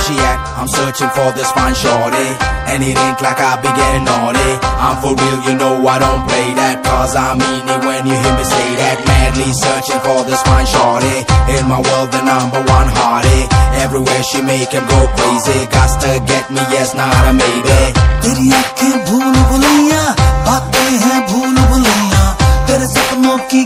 she at? I'm searching for this fine shorty, and it ain't like I be getting naughty. I'm for real, you know I don't play that, cause I mean it when you hear me say that. Madly searching for this fine shorty, in my world the number one hottie. Everywhere she make him go crazy, gots to get me, yes, not a maybe. तेरी आँखें भूल भुलैया, बातें हैं भूल भुलैया, तेरे सपनों की